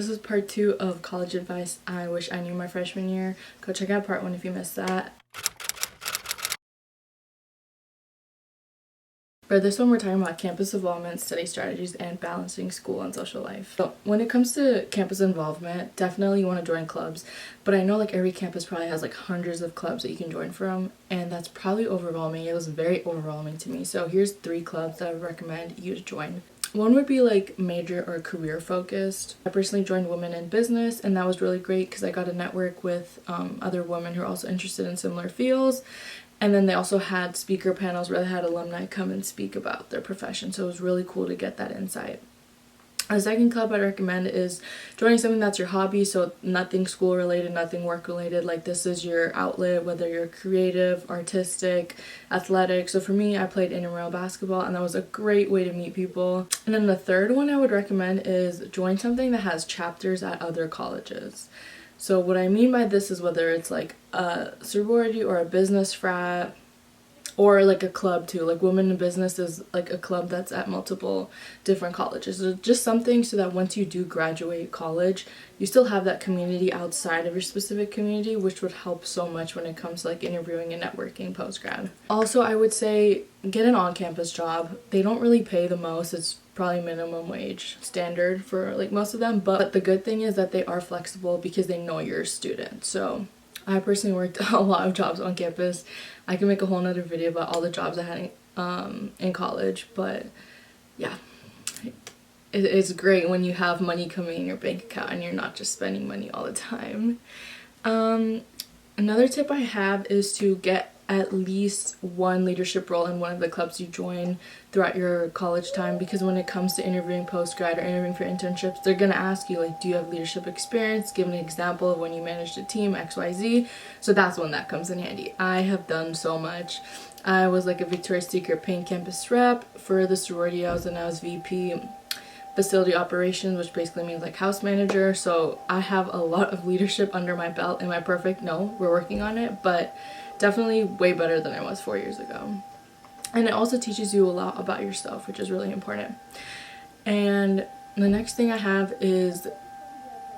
This is part 2 of college advice I wish I knew my freshman year. Go check out part 1 if you missed that. For this one, we're talking about campus involvement, study strategies, and balancing school and social life. So when it comes to campus involvement, definitely you want to join clubs. But I know like every campus probably has like hundreds of clubs that you can join from, and that's probably overwhelming. It was very overwhelming to me. So here's 3 clubs that I would recommend you to join. One would be like major or career focused. I personally joined Women in Business, and that was really great because I got to network with other women who are also interested in similar fields. And then they also had speaker panels where they had alumni come and speak about their profession. So it was really cool to get that insight. A second club I'd recommend is joining something that's your hobby, so nothing school related, nothing work related. Like this is your outlet, whether you're creative, artistic, athletic. So for me, I played intramural basketball, and that was a great way to meet people. And then the third one I would recommend is join something that has chapters at other colleges. So what I mean by this is whether it's like a sorority or a business frat, or like a club too. Like Women in Business is like a club that's at multiple different colleges. So just something so that once you do graduate college, you still have that community outside of your specific community, which would help so much when it comes to like interviewing and networking post-grad. Also, I would say get an on-campus job. They don't really pay the most. It's probably minimum wage standard for like most of them, but the good thing is that they are flexible because they know you're a student. So I personally worked a lot of jobs on campus. I can make a whole nother video about all the jobs I had in college, but yeah, it's great when you have money coming in your bank account and you're not just spending money all the time. Another tip I have is to get at least one leadership role in one of the clubs you join throughout your college time, because when it comes to interviewing post-grad or interviewing for internships, they're going to ask you like, do you have leadership experience? Give an example of when you managed a team, XYZ. So that's when that comes in handy. I have done so much. I was like a Victoria's Secret Paint campus rep. For the sorority I was in, I was VP facility operations, which basically means like house manager. So I have a lot of leadership under my belt. Am I perfect? No, we're working on it, but definitely way better than I was 4 years ago. And it also teaches you a lot about yourself, which is really important. And the next thing I have is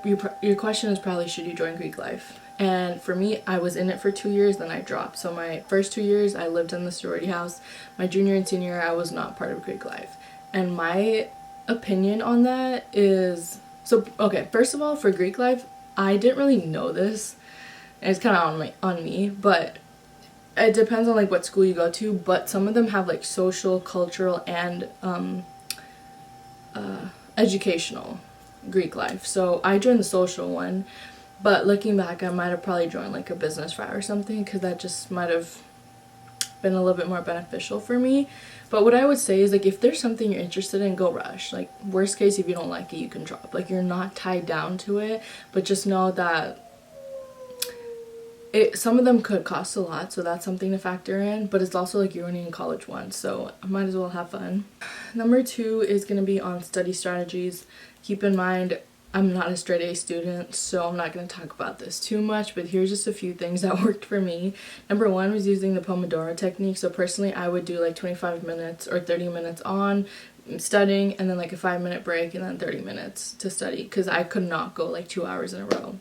your question is probably, should you join Greek life? And for me, I was in it for 2 years, then I dropped. So my first 2 years I lived in the sorority house. My junior and senior year I was not part of Greek life. And my opinion on that is, so okay, first of all, for Greek life, I didn't really know this, and it's kind of on me, but it depends on like what school you go to. But some of them have like social, cultural, and educational Greek life. So I joined the social one, but looking back, I might have probably joined like a business frat or something, because that just might have been a little bit more beneficial for me. But what I would say is like, if there's something you're interested in, go rush. Like worst case, if you don't like it, you can drop. Like you're not tied down to it, but just know that some of them could cost a lot, so that's something to factor in. But it's also like you're only in college once, so I might as well have fun. Number 2 is going to be on study strategies. Keep in mind, I'm not a straight A student, so I'm not going to talk about this too much, but here's just a few things that worked for me. Number 1 was using the Pomodoro technique. So personally, I would do like 25 minutes or 30 minutes on studying, and then like a 5-minute break, and then 30 minutes to study, because I could not go like 2 hours in a row.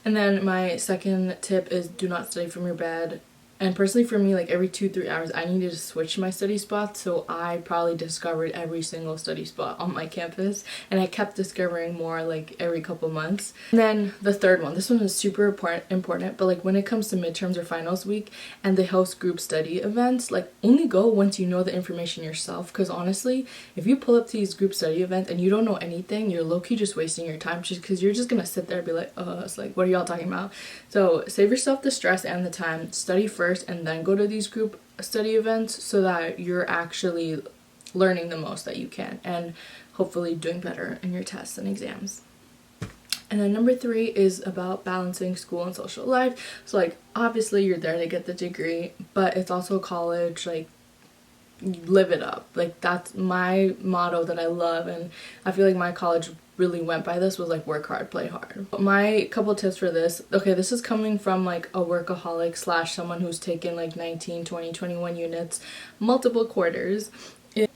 And then my second tip is do not study from your bed. And personally for me, like every 2-3 hours, I needed to switch my study spots. So I probably discovered every single study spot on my campus, and I kept discovering more like every couple months. And then the third one, this one is super important, but like when it comes to midterms or finals week and they host group study events, like only go once you know the information yourself. Because honestly, if you pull up to these group study events and you don't know anything, you're low-key just wasting your time, just because you're just gonna sit there and be like, it's like, what are y'all talking about? So save yourself the stress and the time. Study first and then go to these group study events, so that you're actually learning the most that you can and hopefully doing better in your tests and exams. And then number 3 is about balancing school and social life. So like obviously you're there to get the degree, but it's also college. Like live it up. Like that's my motto that I love, and I feel like my college really went by this, was like work hard, play hard. My couple tips for this, okay, this is coming from like a workaholic / someone who's taken like 19, 20, 21 units multiple quarters.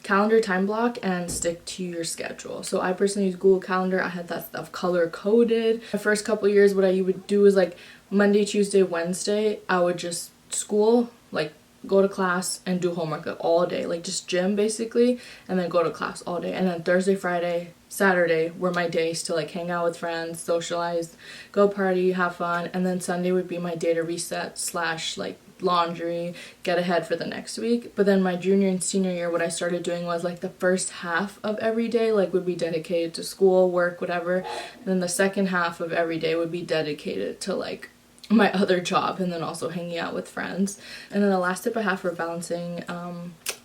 calendar time block and stick to your schedule. So I personally use Google Calendar. I had that stuff color coded. The first couple years, what I would do is like Monday, Tuesday, Wednesday, I would just school, like go to class and do homework like, all day, like just gym basically, and then go to class all day. And then Thursday, Friday, Saturday were my days to like hang out with friends, socialize, go party, have fun. And then Sunday would be my day to reset slash like laundry, get ahead for the next week. But then my junior and senior year, what I started doing was like the first half of every day like would be dedicated to school, work, whatever, and then the second half of every day would be dedicated to like my other job and then also hanging out with friends. And then the last tip I have for balancing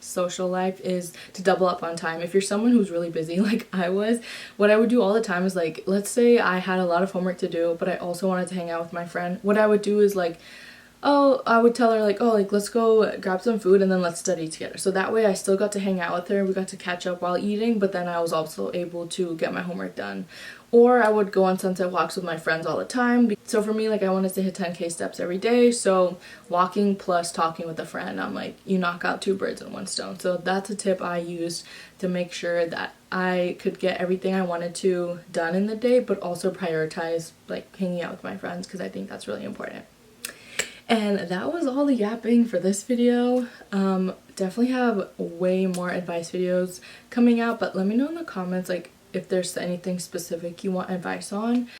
social life is to double up on time. If you're someone who's really busy like I was, what I would do all the time is like, let's say I had a lot of homework to do but I also wanted to hang out with my friend, what I would do is like, oh, I would tell her like, oh, like let's go grab some food and then let's study together. So that way I still got to hang out with her, we got to catch up while eating, but then I was also able to get my homework done. Or I would go on sunset walks with my friends all the time. So for me, like I wanted to hit 10K steps every day, so walking plus talking with a friend, I'm like, you knock out 2 birds in 1 stone. So that's a tip I used to make sure that I could get everything I wanted to done in the day, but also prioritize like hanging out with my friends because I think that's really important. And that was all the yapping for this video. Definitely have way more advice videos coming out, but let me know in the comments like if there's anything specific you want advice on.